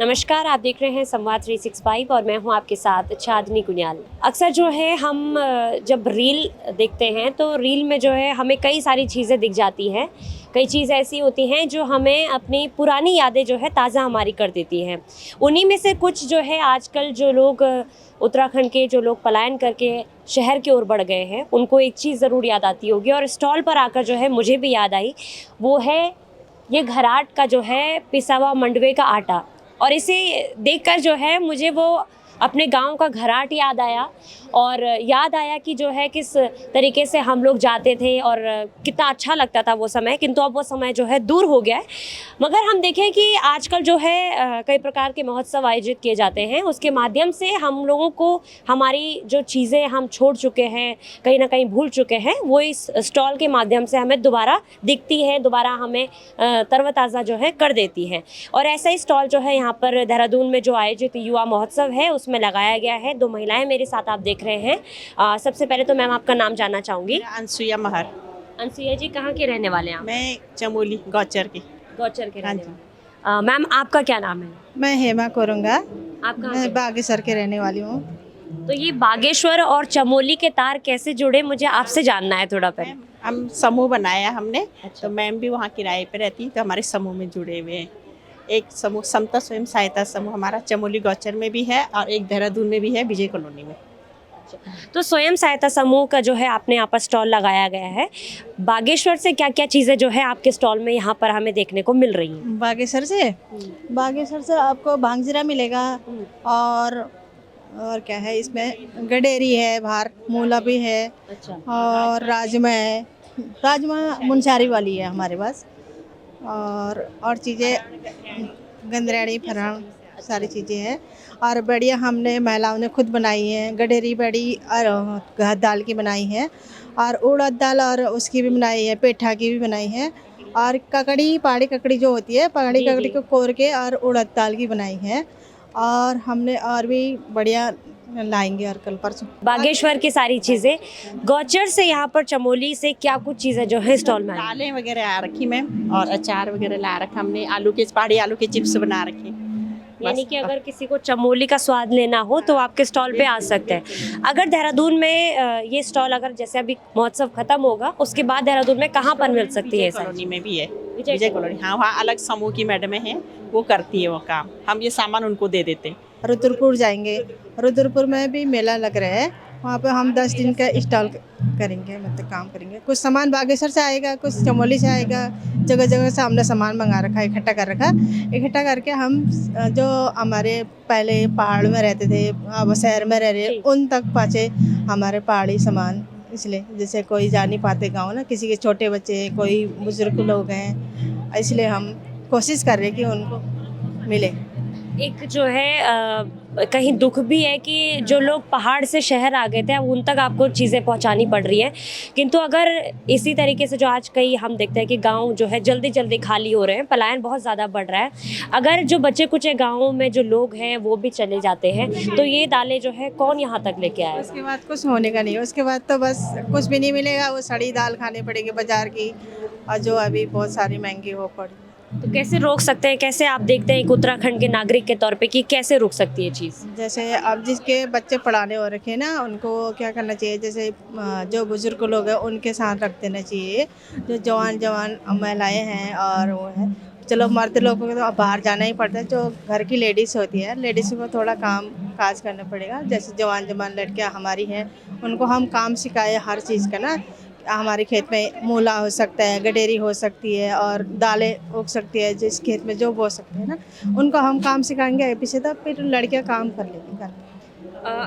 नमस्कार, आप देख रहे हैं संवाद 365 और मैं हूं आपके साथ चांदनी कुनियाल। अक्सर जो है हम जब रील देखते हैं तो रील में जो है हमें कई सारी चीज़ें दिख जाती हैं। कई चीज़ ऐसी होती हैं जो हमें अपनी पुरानी यादें जो है ताज़ा हमारी कर देती हैं। उन्हीं में से कुछ जो है आजकल जो लोग उत्तराखंड के जो लोग पलायन करके शहर की ओर बढ़ गए हैं, उनको एक चीज़ ज़रूर याद आती होगी और स्टॉल पर आकर जो है मुझे भी याद आई, वो है ये घराट का जो है पिसा हुआ मंडवे का आटा। और इसे देखकर जो है मुझे वो अपने गांव का घराट याद आया और याद आया कि जो है किस तरीके से हम लोग जाते थे और कितना अच्छा लगता था वो समय। किंतु अब वो समय जो है दूर हो गया है। मगर हम देखें कि आजकल जो है कई प्रकार के महोत्सव आयोजित किए जाते हैं, उसके माध्यम से हम लोगों को हमारी जो चीज़ें हम छोड़ चुके हैं, कहीं ना कहीं भूल चुके हैं, वो इस स्टॉल के माध्यम से हमें दोबारा दिखती है, दोबारा हमें तरोताज़ा जो है कर देती है। और ऐसा ही स्टॉल जो है यहाँ पर देहरादून में जो आयोजित युवा महोत्सव है उसमें लगाया गया है। दो महिलाएं मेरे साथ आप देख रहे हैं। सबसे पहले तो मैम आपका नाम जानना चाहूँगी। अनसुईया महर। अनसुईया जी, कहाँ के रहने वाले हैं आप? मैं चमोली गौचर की। गौचर के हाँ रहने जी। वाले। मैम आपका क्या नाम है? मैं हेमा कोरंगा। आप कहाँ मैं के? बागेश्वर के रहने वाली हूँ। तो ये बागेश्वर और चमोली के तार कैसे जुड़े, मुझे आपसे जानना है थोड़ा पहले। हम समूह बनाया हमने। अच्छा। तो मैम भी वहाँ किराए पे रहती तो हमारे समूह में जुड़े हुए हैं। एक समूह समता स्वयं सहायता समूह हमारा चमोली गौचर में भी है और एक देहरादून में भी है, विजय कॉलोनी में। तो स्वयं सहायता समूह का जो है आपने यहाँ पर स्टॉल लगाया गया है। बागेश्वर से क्या क्या चीज़ें जो है आपके स्टॉल में यहाँ पर हमें देखने को मिल रही हैं? बागेश्वर से आपको भांगजीरा मिलेगा और क्या है, इसमें गडेरी है, बाहर मूला भी है अच्छा। और राजमा है। राजमा मुंशारी वाली है हमारे पास। और चीज़ें गंदराड़ी फराम सारी चीज़ें हैं। और बढ़िया हमने महिलाओं ने खुद बनाई हैं। गडेरी बड़ी और दाल की बनाई है और उड़द दाल और उसकी भी बनाई है, पेठा की भी बनाई है। और ककड़ी, पहाड़ी ककड़ी जो होती है, पहाड़ी जी, ककड़ी जी। को कोर के और उड़द दाल की बनाई है। और हमने और भी बढ़िया लाएंगे और कल परसों। बागेश्वर की सारी चीज़ें। गौचर से यहाँ पर चमोली से क्या कुछ चीज़ें जो है स्टॉल में आई? दालें वगैरह आ रखी मैम और अचार वगैरह ला रखा हमने। आलू के पहाड़ी आलू के चिप्स बना रखे। यानी कि अगर किसी को चमोली का स्वाद लेना हो तो आपके स्टॉल पे आ सकते हैं। अगर देहरादून में ये स्टॉल, अगर जैसे अभी महोत्सव खत्म होगा उसके बाद देहरादून में कहाँ पर मिल सकती है? विजय कॉलोनी में भी है। विजय विजय कॉलोनी, हाँ, वहाँ अलग समूह की मैडमें हैं, वो करती है वो काम। हम ये सामान उनको दे देते हैं। रुद्रपुर जाएंगे। रुद्रपुर में भी मेला लग रहा है, वहाँ पे हम 10 दिन का स्टॉल करेंगे, मतलब काम करेंगे। कुछ सामान बागेश्वर से आएगा, कुछ चमोली से आएगा। जगह जगह से हमने सामान मंगा रखा है, इकट्ठा कर रखा है। इकट्ठा करके हम जो हमारे पहले पहाड़ में रहते थे, अब शहर में रह रहे, उन तक पहुँचे हमारे पहाड़ी सामान। इसलिए जैसे कोई जा नहीं पाते गाँव ना, किसी के छोटे बच्चे, कोई बुजुर्ग लोग हैं, इसलिए हम कोशिश कर रहे हैं कि उनको मिले। एक जो है कहीं दुख भी है कि जो लोग पहाड़ से शहर आ गए थे अब उन तक आपको चीज़ें पहुंचानी पड़ रही हैं। किंतु अगर इसी तरीके से जो आज कई हम देखते हैं कि गांव जो है जल्दी जल्दी खाली हो रहे हैं, पलायन बहुत ज़्यादा बढ़ रहा है, अगर जो बचे कुछ गाँवों में जो लोग हैं वो भी चले जाते हैं तो ये दालें जो है कौन यहाँ तक लेके आएगा? उसके बाद कुछ होने का नहीं है। उसके बाद तो बस कुछ भी नहीं मिलेगा, वो सड़ी दाल खानी पड़ेगी बाजार की, और जो अभी बहुत सारी महंगी हो पड़ी। तो कैसे रोक सकते हैं, कैसे आप देखते हैं एक उत्तराखंड के नागरिक के तौर पे कि कैसे रुक सकती है चीज़? जैसे अब जिसके बच्चे पढ़ाने हो रखे ना, उनको क्या करना चाहिए, जैसे जो बुजुर्ग लोग हैं उनके साथ रख देना चाहिए। जो जवान महिलाएं हैं और वो है, चलो मर्द लोगों को तो बाहर जाना ही पड़ता है। जो घर की लेडीज़ होती है, लेडीज़ को थोड़ा काम काज करना पड़ेगा। जैसे जवान लड़कियाँ हमारी हैं, उनको हम काम सिखाए हर चीज़ का ना। हमारे खेत में मूला हो सकता है, गडेरी हो सकती है और दालें उग सकती है। जिस खेत में जो बो सकते हैं ना, उनको हम काम सिखाएंगे पीछे, तब फिर लड़कियां काम कर लेंगी घर में।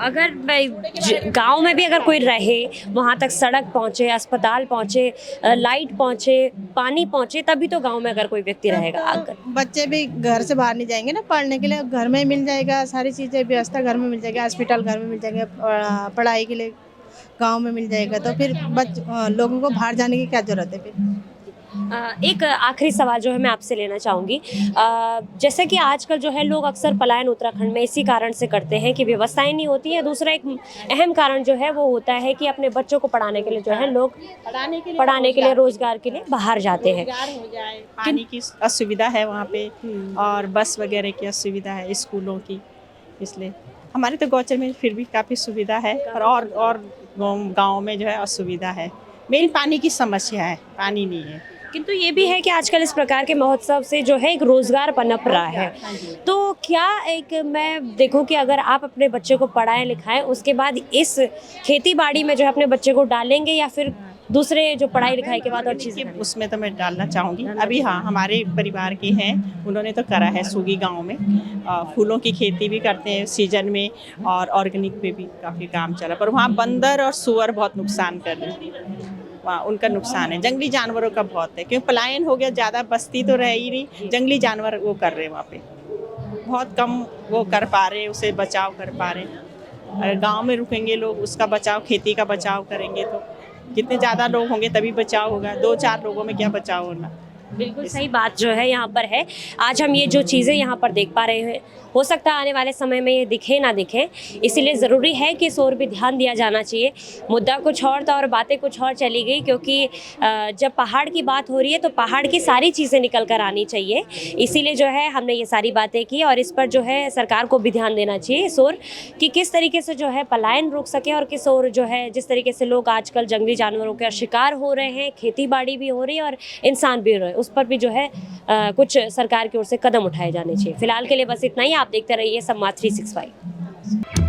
अगर गांव में भी अगर कोई रहे, वहाँ तक सड़क पहुँचे, अस्पताल पहुँचे, लाइट पहुँचे, पानी पहुँचे, तभी तो गांव में अगर कोई व्यक्ति रहेगा। अगर बच्चे भी घर से बाहर नहीं जाएंगे ना पढ़ने के लिए, घर में मिल जाएगा सारी चीज़ें, व्यवस्था घर में मिल जाएगी, हॉस्पिटल घर में मिल जाएंगे, पढ़ाई के लिए गांव में मिल जाएगा, तो फिर लोगों को बाहर जाने की क्या ज़रूरत है फिर। एक आखिरी सवाल जो है मैं आपसे लेना चाहूँगी। जैसे कि आजकल जो है लोग अक्सर पलायन उत्तराखंड में इसी कारण से करते हैं कि व्यवस्थाएं नहीं होती हैं। दूसरा एक अहम कारण जो है वो होता है कि अपने बच्चों को पढ़ाने के लिए जो है लोग पढ़ाने के लिए रोजगार के लिए बाहर जाते हैं। रोजगार हो जाए, पानी की असुविधा है वहाँ पे और बस वगैरह की असुविधा है स्कूलों की, इसलिए हमारे तो गौचर में फिर भी काफ़ी सुविधा है और गाँव में जो है असुविधा है। मेन पानी की समस्या है, पानी नहीं है। किंतु ये भी है कि आजकल इस प्रकार के महोत्सव से जो है एक रोजगार पनप रहा है। तो क्या एक मैं देखूं कि अगर आप अपने बच्चे को पढ़ाएं लिखाएं उसके बाद इस खेती बाड़ी में जो है अपने बच्चे को डालेंगे या फिर दूसरे जो पढ़ाई लिखाई के बाद और चीज़ें उसमें तो मैं डालना चाहूँगी। अभी हाँ, हमारे परिवार के हैं, उन्होंने तो करा है सूगी गांव में, फूलों की खेती भी करते हैं सीजन में और ऑर्गेनिक पे भी काफ़ी काम चला। पर वहाँ बंदर और सुअर बहुत नुकसान कर रहे हैं, वहाँ उनका नुकसान है। जंगली जानवरों का बहुत है क्योंकि पलायन हो गया, ज़्यादा बस्ती तो रह ही नहीं, जंगली जानवर वो कर रहे हैं वहाँ पे, बहुत कम वो कर पा रहे, उसे बचाव कर पा रहे। अगर गाँव में रुकेंगे लोग, उसका बचाव, खेती का बचाव करेंगे तो जितने ज़्यादा लोग होंगे तभी बचाव होगा। 2-4 लोगों में क्या बचाव होना। बिल्कुल सही बात जो है यहाँ पर है। आज हम ये जो चीज़ें यहाँ पर देख पा रहे हैं, हो सकता है आने वाले समय में ये दिखे ना दिखे, इसीलिए ज़रूरी है कि इस ओर भी ध्यान दिया जाना चाहिए। मुद्दा कुछ और था और बातें कुछ और चली गई, क्योंकि जब पहाड़ की बात हो रही है तो पहाड़ की सारी चीज़ें निकल कर आनी चाहिए। इसीलिए जो है हमने ये सारी बातें की और इस पर जो है सरकार को भी ध्यान देना चाहिए इस ओर कि किस तरीके से जो है पलायन रोक सके और किस ओर जो है जिस तरीके से लोग आजकल जंगली जानवरों का शिकार हो रहे हैं, खेती बाड़ी भी हो रही है और इंसान भी हो रहे हैं, उस पर भी जो है कुछ सरकार की ओर से कदम उठाए जाने चाहिए। फिलहाल के लिए बस इतना ही। आप देखते रहिए संवाद 365।